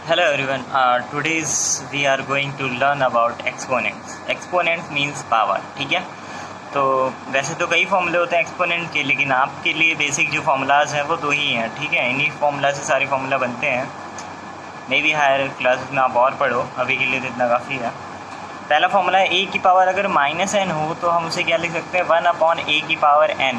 Hello everyone. Today's we are going to learn about exponents. Exponents means power. ठीक है, तो वैसे तो कई फॉर्मूले होते हैं एक्सपोनेंट के, लेकिन आपके लिए बेसिक जो फॉर्मूलाज हैं वो दो ही हैं. ठीक है, इन्हीं फॉर्मूला से सारे फार्मूला बनते हैं. मे बी हायर क्लासेस में आप और पढ़ो, अभी के लिए तो इतना काफ़ी है. पहला फॉर्मूला है ए की पावर अगर -n हो तो हम उसे क्या लिख सकते हैं 1/a की पावर n.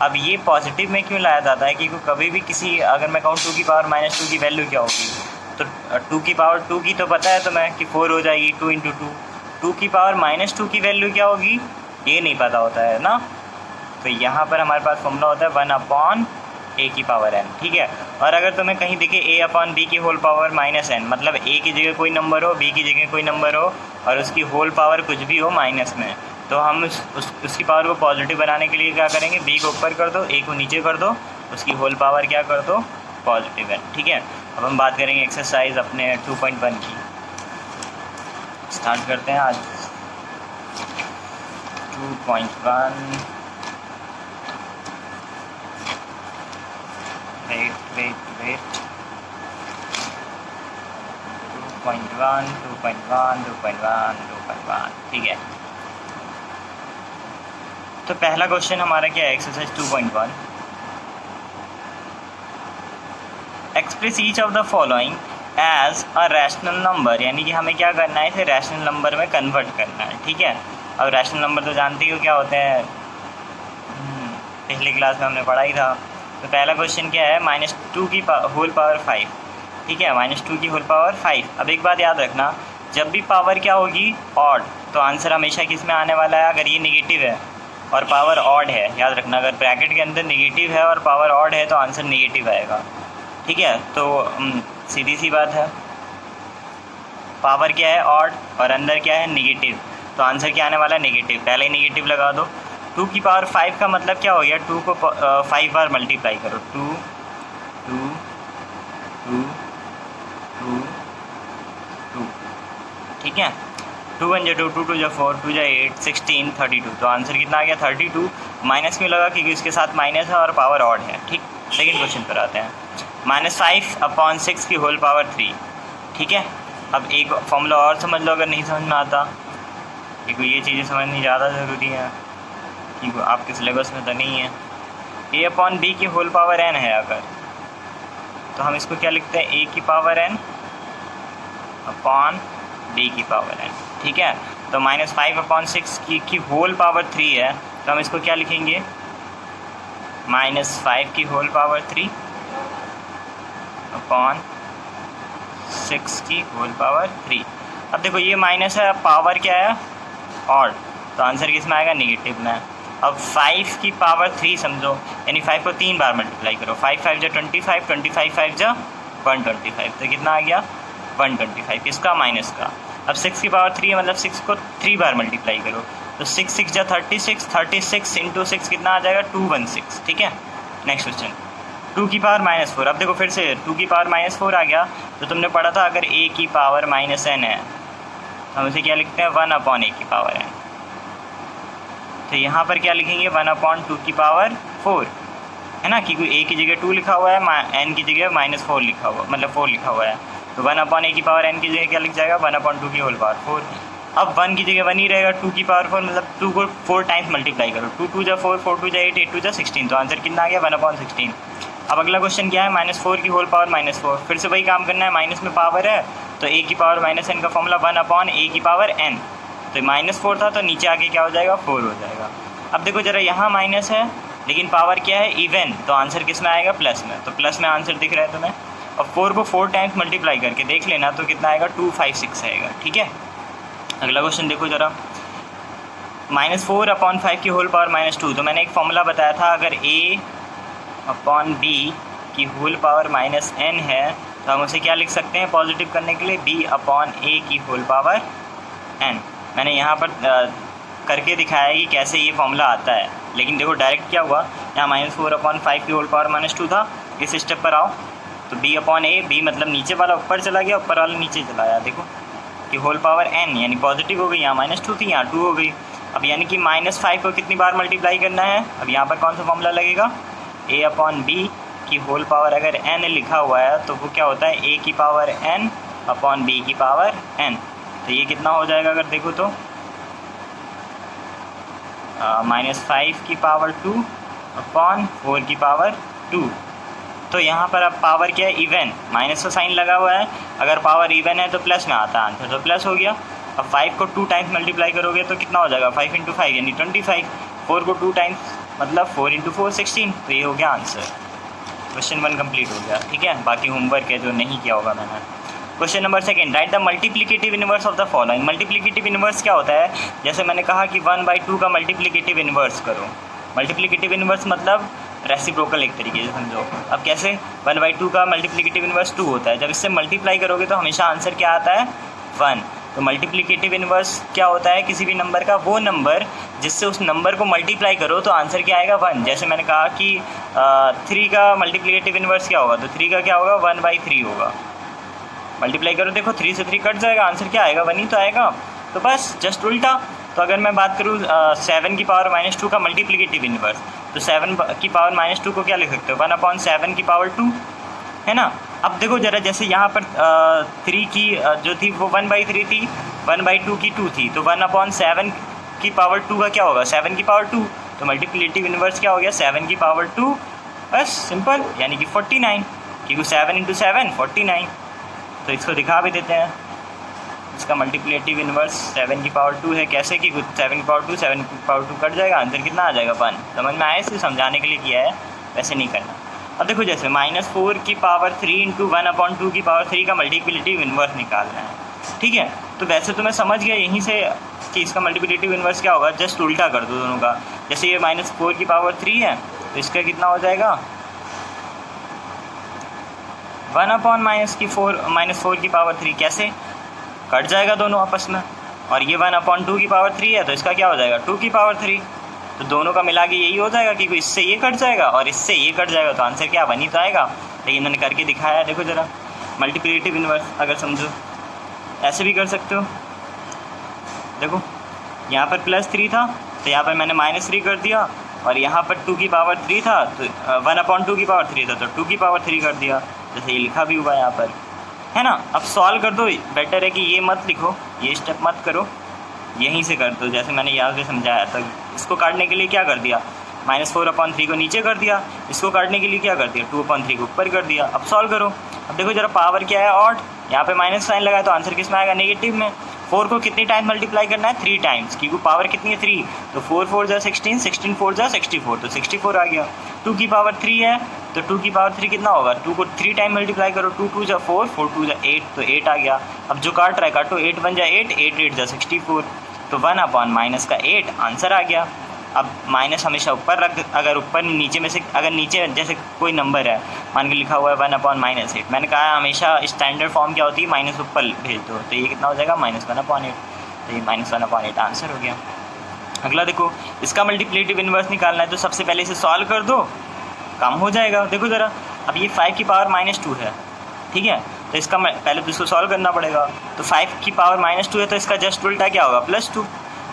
अब ये पॉजिटिव में क्यों लाया जाता है, क्योंकि कभी भी किसी अगर मैं कहूँ 2 की पावर -2 की वैल्यू क्या होगी, तो 2 की पावर 2 की तो पता है तो मैं कि 4 हो जाएगी. 2 × 2. 2 की पावर -2 की वैल्यू क्या होगी ये नहीं पता होता है ना. तो यहाँ पर हमारे पास फॉर्मूला होता है 1/a की पावर n. ठीक है, और अगर तुम्हें कहीं दिखे a/b की होल पावर -n, मतलब a की जगह कोई नंबर हो, b की जगह कोई नंबर हो और उसकी होल पावर कुछ भी हो माइनस में, तो हम उसकी पावर को पॉजिटिव बनाने के लिए क्या करेंगे, b को ऊपर कर दो, a को नीचे कर दो, उसकी होल पावर क्या कर दो, पॉजिटिव है. ठीक है, अब हम बात करेंगे एक्सरसाइज अपने 2.1 की. स्टार्ट करते हैं आज 2.1. वेट 2.1. ठीक है, तो पहला क्वेश्चन हमारा क्या है, exercise 2.1. Express each of the following as a rational number, यानी कि हमें क्या करना है, इसे रैशनल नंबर में कन्वर्ट करना है. ठीक है, अब रैशनल नंबर तो जानते ही हो क्या होते हैं, पिछली क्लास में हमने पढ़ा ही था. तो पहला क्वेश्चन क्या है, -2 की होल पावर 5. ठीक है, -2 की होल पावर 5. अब एक बात याद रखना, जब भी पावर क्या होगी ऑड, तो आंसर हमेशा किस में आने वाला है, अगर ये निगेटिव है और पावर ऑड है, याद रखना अगर ब्रैकेट के अंदर निगेटिव है और पावर ऑड है तो आंसर निगेटिव आएगा. ठीक है, तो सीधी सी बात है, पावर क्या है ऑड और अंदर क्या है निगेटिव, तो आंसर क्या आने वाला है निगेटिव. पहले ही निगेटिव लगा दो. 2 की पावर 5 का मतलब क्या हो गया, 2 को 5 बार मल्टीप्लाई करो. 2 2 2 2 2. ठीक है, 2 1 2 2 2 4 2 8 16 32. तो आंसर कितना आ गया 32. माइनस क्यों लगा, क्योंकि उसके साथ माइनस है और पावर ऑड है. ठीक, सेकेंड क्वेश्चन पर आते हैं. -5/6 की होल पावर 3. ठीक है, अब एक फॉर्मूला और समझ लो अगर नहीं समझ में आता, क्योंकि ये चीज़ें समझनी ज़्यादा ज़रूरी है, क्योंकि आपके सिलेबस में तो नहीं है. a/b की होल पावर n है अगर, तो हम इसको क्या लिखते हैं, a की पावर n अपॉन b की पावर n. ठीक है, तो -5/6 की होल पावर 3 है, तो हम इसको क्या लिखेंगे, -5 की होल पावर 3 अपॉन 6 की होल पावर 3. अब देखो ये माइनस है, पावर क्या है ऑड, तो आंसर किस में आएगा निगेटिव में. अब 5 की पावर 3 समझो, यानी 5 को 3 बार मल्टीप्लाई करो. 5 5 जा 25, 25 5 जा 125, तो कितना आ गया 125, इसका माइनस का. अब 6 की पावर 3 है, मतलब 6 को 3 बार मल्टीप्लाई करो, तो 6 6 जा 36, 36 × 6 कितना आ जाएगा 216. ठीक है, नेक्स्ट क्वेश्चन 2 की पावर -4. अब देखो फिर से 2 की पावर -4 आ गया, तो तुमने पढ़ा था अगर a की पावर -n है हम उसे क्या लिखते हैं 1/a की पावर n. तो यहाँ पर क्या लिखेंगे 1/2 की पावर 4 है ना, क्योंकि a की जगह 2 लिखा हुआ है, n की जगह -4 लिखा हुआ, मतलब 4 लिखा हुआ है, तो 1/a की पावर n की जगह क्या लिख जाएगा 1/2 की होल पावर 4. अब 1 की जगह 1 ही रहेगा, 2 की पावर 4 मतलब 2 को 4 टाइम्स मल्टीप्लाई करो. 2 2 जा 4, 4 2 जा 8, 8 2 जा 16, तो आंसर कितना आ गया 1/16. अब अगला क्वेश्चन क्या है, -4 की होल पावर -4. फिर से वही काम करना है, माइनस में पावर है तो a की पावर -n का फॉर्मूला 1/a की पावर n. तो -4 था तो नीचे आके क्या हो जाएगा 4 हो जाएगा. अब देखो जरा यहाँ माइनस है लेकिन पावर क्या है इवन, तो आंसर किस में आएगा प्लस में, तो प्लस में आंसर दिख रहा है तुम्हें. अब 4 को 4 टाइम्स मल्टीप्लाई करके देख लेना तो कितना आएगा 256 आएगा. ठीक है, अगला क्वेश्चन देखो जरा, -4/5 की होल पावर -2. तो मैंने एक फॉर्मूला बताया था, अगर a/b की होल पावर -n है तो हम उसे क्या लिख सकते हैं पॉजिटिव करने के लिए b/a की होल पावर n. मैंने यहाँ पर करके दिखाया है कि कैसे ये फॉर्मूला आता है, लेकिन देखो डायरेक्ट क्या हुआ, यहाँ -4/5 की होल पावर -2 था. इस स्टेप पर आओ तो b/a, b मतलब नीचे वाला ऊपर चला गया, ऊपर वाला नीचे चला आया. देखो कि होल पावर n यानी पॉजिटिव हो गई, यहाँ -2 थी यहाँ 2 हो गई. अब यानी कि -5 को कितनी बार मल्टीप्लाई करना है, अब यहाँ पर कौन सा फॉर्मूला लगेगा, a/b की होल पावर अगर n लिखा हुआ है तो वो क्या होता है a की पावर n अपॉन b की पावर n। तो ये कितना हो जाएगा अगर देखो तो -5 की पावर 2 अपॉन 4 की पावर 2। तो यहाँ पर अब पावर क्या है, इवन, माइनस का साइन लगा हुआ है, अगर पावर इवन है तो प्लस में आता है आंसर, तो प्लस हो गया। अब 5 को 2 टाइम्स मल्टीप्लाई करोगे तो कितना हो जाएगा, 5 × 5 यानी 25। 4 को 2 टाइम्स मतलब 4 × 4 16। तो ये हो गया आंसर। क्वेश्चन 1 कंप्लीट हो गया। ठीक है, बाकी होमवर्क है जो नहीं किया होगा मैंने। Question number 2, right the multiplicative inverse of the following. Multiplicative inverse क्या होता है, जैसे मैंने कहा कि 1/2 का मल्टीप्लिकेटिव इनवर्स करो। मल्टीप्लिकेटिव इनवर्स मतलब रेसिप्रोकल एक तरीके से समझो। अब कैसे, 1/2 का मल्टीप्लिकेटिव इनवर्स 2 होता है, जब इससे मल्टीप्लाई करोगे तो हमेशा आंसर क्या आता है, 1। तो मल्टीप्लिकेटिव इनवर्स क्या होता है, किसी भी नंबर का वो नंबर जिससे उस नंबर को मल्टीप्लाई करो तो आंसर क्या आएगा, 1। जैसे मैंने कहा कि 3 का मल्टीप्लिकेटिव इनवर्स क्या होगा, तो 3 का क्या होगा, 1/3 होगा। मल्टीप्लाई करो, देखो 3 से 3 कट जाएगा, आंसर क्या आएगा, 1 ही तो आएगा। तो बस जस्ट उल्टा। तो अगर मैं बात करूँ 7 की पावर -2 का मल्टीप्लिकेटिव इनवर्स, तो 7 की पावर -2 को क्या लिख सकते हो, 1/7 की पावर 2, है ना। अब देखो ज़रा, जैसे यहाँ पर 3 की जो थी वो 1/3 थी, 1/2 की 2 थी, तो 1/7 की पावर 2 का क्या होगा, 7 की पावर 2। तो मल्टीप्लिकेटिव इनवर्स क्या हो गया, 7 की पावर 2, बस सिंपल, यानी कि 49, क्योंकि 7 × 7 49। तो इसको दिखा भी देते हैं, इसका मल्टीप्लिकेटिव इनवर्स 7 की पावर 2 है। कैसे कि 7 की पावर 2 7 की पावर 2 कट जाएगा, आंसर कितना आ जाएगा, 1। समझ में आया, इसे समझाने के लिए किया है, वैसे नहीं करना। अब देखो जैसे -4 की पावर 3 × 1/2 की पावर 3 का मल्टीप्लिकेटिव इनवर्स निकालना है। ठीक है, तो वैसे तो मैं समझ गया यहीं से कि इसका मल्टीप्लिकेटिव इनवर्स क्या होगा, जस्ट उल्टा कर दो दोनों का। जैसे ये -4 की पावर 3 है, तो इसका कितना हो जाएगा, 1/-4 की पावर 3। कैसे, कट जाएगा दोनों आपस में। और ये 1/2 की पावर 3 है, तो इसका क्या हो जाएगा, 2 की पावर 3। तो दोनों का मिला के यही हो जाएगा कि इससे ये कट जाएगा और इससे ये कट जाएगा, तो आंसर क्या, 1 ही तो आएगा। लेकिन मैंने करके दिखाया है, देखो ज़रा। मल्टीप्लिकेटिव इनवर्स अगर समझो ऐसे भी कर सकते हो। देखो यहाँ पर +3 था, तो यहाँ पर मैंने -3 कर दिया, और यहाँ पर 2 की पावर 3 था, तो 1/2 की पावर 3 था, तो 2 की पावर 3 कर दिया, जैसे ये लिखा भी हुआ है यहाँ पर, है ना। अब सॉल्व कर दो, बेटर है कि ये मत लिखो, ये स्टेप मत करो, यहीं से कर दो, जैसे मैंने यहाँ से समझाया था। इसको काटने के लिए क्या कर दिया, -4/3 को नीचे कर दिया, इसको काटने के लिए क्या कर दिया, 2/3 को ऊपर कर दिया। अब सॉल्व करो। अब देखो जरा, पावर क्या है, ऑड, यहाँ पे माइनस साइन लगा है, तो आंसर किस में आएगा, नेगेटिव में। 4 को कितनी टाइम मल्टीप्लाई करना है, 3 टाइम्स, क्योंकि पावर कितनी है, 3। तो 4 4 जा 16, 16 4 जा 64, तो 64 आ गया। 2 की पावर 3 है, तो 2 की पावर 3 कितना होगा, 2 को 3 टाइम मल्टीप्लाई करो, 2 2 जा 4, 4 2 जा 8, तो 8 आ गया। अब जो काट रहा है काटो, 8 1 जा 8, 8 8 जा 64, तो 1/-8 आंसर आ गया। अब माइनस हमेशा ऊपर रख, अगर ऊपर नीचे में से, अगर नीचे जैसे कोई नंबर है, मान के लिखा हुआ है 1/-8, मैंने कहा हमेशा स्टैंडर्ड फॉर्म क्या होती है, माइनस ऊपर भेज दो, तो ये कितना हो जाएगा, -1/8। तो ये -1/8 आंसर हो गया। अगला देखो, इसका मल्टीप्लिकेटिव इनवर्स निकालना है, तो सबसे पहले इसे सॉल्व कर दो, काम हो जाएगा। देखो ज़रा, अब ये 5 की पावर -2 है, ठीक है, तो इसका पहले तो इसको सॉल्व करना पड़ेगा। तो 5 की पावर -2 है, तो इसका जस्ट उल्टा क्या होगा, +2,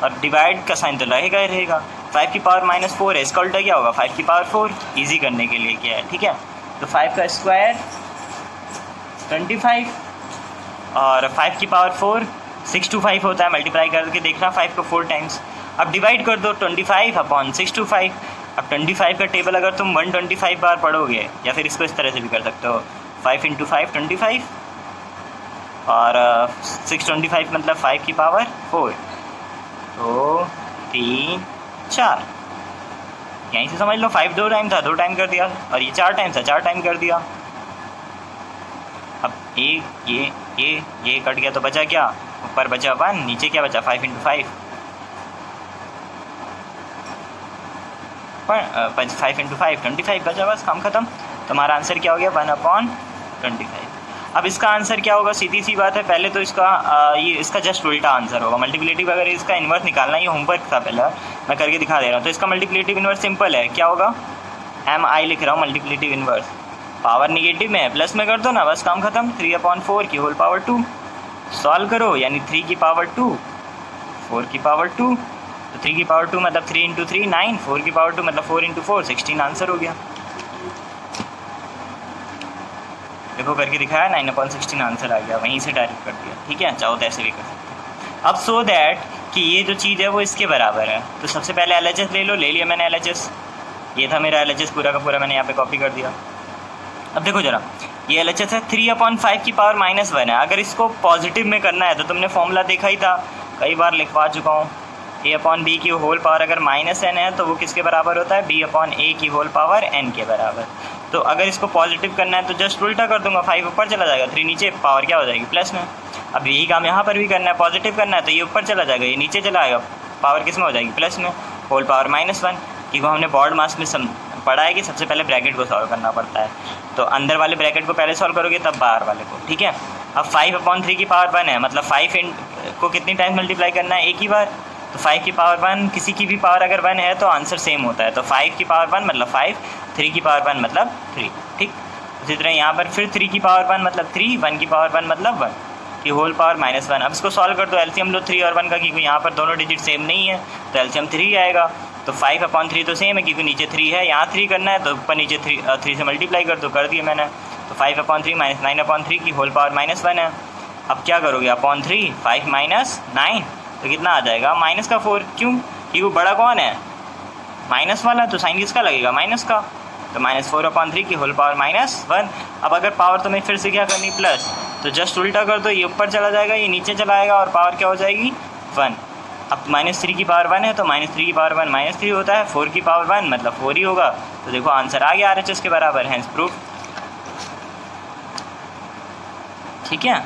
और डिवाइड का साइन तो रहेगा ही रहेगा। 5 की पावर -4 है, इसका उल्टा क्या होगा, 5 की पावर 4, ईजी करने के लिए किया है, ठीक है। तो 5 का स्क्वायर 25, और 5 की पावर 4 625 होता है, मल्टीप्लाई करके देखना 5 को 4 टाइम्स। अब डिवाइड कर दो 25/625। अब 25 का टेबल अगर तुम 125 बार पढ़ोगे, या फिर इसको इस तरह से भी कर सकते हो, 5 × 5 25, और 625 मतलब 5 की पावर 4, तो 3 4, यहीं से समझ लो। 5 2 टाइम था, 2 टाइम कर दिया, और ये 4 टाइम था, 4 टाइम कर दिया। अब ये कट गया, तो बचा क्या, ऊपर बचा 1, नीचे क्या बचा, 5 × 5, 5 × 5 25 बचा, बस काम खत्म। तुम्हारा आंसर क्या हो गया, 1/25। अब इसका आंसर क्या होगा, सीधी सी बात है, पहले तो इसका जस्ट उल्टा आंसर होगा। मल्टीप्लिकेटिव अगर इसका इन्वर्स निकालना, ये होमवर्क था पहले, मैं करके दिखा दे रहा हूँ। तो इसका मल्टीप्लिकेटिव इन्वर्स सिंपल है, क्या होगा, MI लिख रहा हूँ, मल्टीप्लिकेटिव इन्वर्स, पावर निगेटिव में है, प्लस में कर दो ना, बस काम खत्म। 3/4 की होल पावर 2, सॉल्व करो, यानी 3 की पावर 2, 4 की पावर 2, तो 3 की पावर 2 मतलब 3 × 3 9, 4 की पावर 2 मतलब 4 × 4 16, आंसर हो गया। देखो करके दिखाया, 9/16 आंसर आ गया, वहीं से डायरेक्ट कर दिया। ठीक है, चाहो तो ऐसे भी कर सकते। अब सो दैट कि ये जो चीज़ है वो इसके बराबर है, तो सबसे पहले LHS ले लो। ले लिया मैंने LHS, ये था मेरा LHS पूरा का पूरा, मैंने यहाँ पे कॉपी कर दिया। अब देखो जरा, ये LHS है 3/5 की पावर -1 है। अगर इसको पॉजिटिव में करना है तो तुमने फॉर्मूला देखा ही था, कई बार लिखवा चुका हूँ। a/b की होल पावर अगर -n है तो वो किसके बराबर होता है, b/a की होल पावर n के बराबर। तो अगर इसको पॉजिटिव करना है तो जस्ट उल्टा कर दूंगा, 5 ऊपर चला जाएगा, 3 नीचे, पावर क्या हो जाएगी प्लस में। अब यही काम यहाँ पर भी करना है, पॉजिटिव करना है तो ये ऊपर चला जाएगा, ये नीचे चला आएगा, पावर किस में हो जाएगी प्लस में, होल पावर -1। क्योंकि हमने बोर्ड मास में पढ़ा है कि सबसे पहले ब्रैकेट को सॉल्व करना पड़ता है, तो अंदर वाले ब्रैकेट को पहले सॉल्व करोगे तब बाहर वाले को। ठीक है, अब 5/3 की पावर 1 है, मतलब 5 को कितनी टाइम मल्टीप्लाई करना है, एक ही बार। तो 5 की पावर 1, किसी की भी पावर अगर 1 है तो आंसर सेम होता है, तो 5 की पावर 1 मतलब 5, 3 की पावर 1 मतलब 3। ठीक, इसी तरह यहाँ पर फिर 3 की पावर 1 मतलब 3, 1 की पावर 1 मतलब 1 की होल पावर -1। अब इसको सॉल्व कर दो, एलसीएम लो 3 और 1 का, क्योंकि यहाँ पर दोनों डिजिट सेम नहीं है तो एलसीएम 3 आएगा। तो 5/3 तो सेम है क्योंकि नीचे 3 है, यहाँ 3 करना है तो ऊपर नीचे 3 से मल्टीप्लाई कर दो, कर दिया मैंने। तो 5/3 - 9/3 की होल पावर -1 है। अब क्या करोगे, अपॉन 3, 5 - 9 तो कितना आ जाएगा, -4। क्यों, क्योंकि वो बड़ा कौन है, माइनस वाला, तो साइन किसका लगेगा, माइनस का। तो -4/3 की होल पावर -1। अब अगर पावर तुम्हें फिर से क्या करनी, प्लस, तो जस्ट उल्टा कर दो, ये ऊपर चला जाएगा, ये नीचे चला आएगा और पावर क्या हो जाएगी 1। अब -3 की पावर 1 है तो -3 की पावर 1 -3 होता है, 4 की पावर 1 मतलब 4 ही होगा। तो देखो आंसर आ गया RHS के बराबर, हैंस प्रूफ। ठीक है।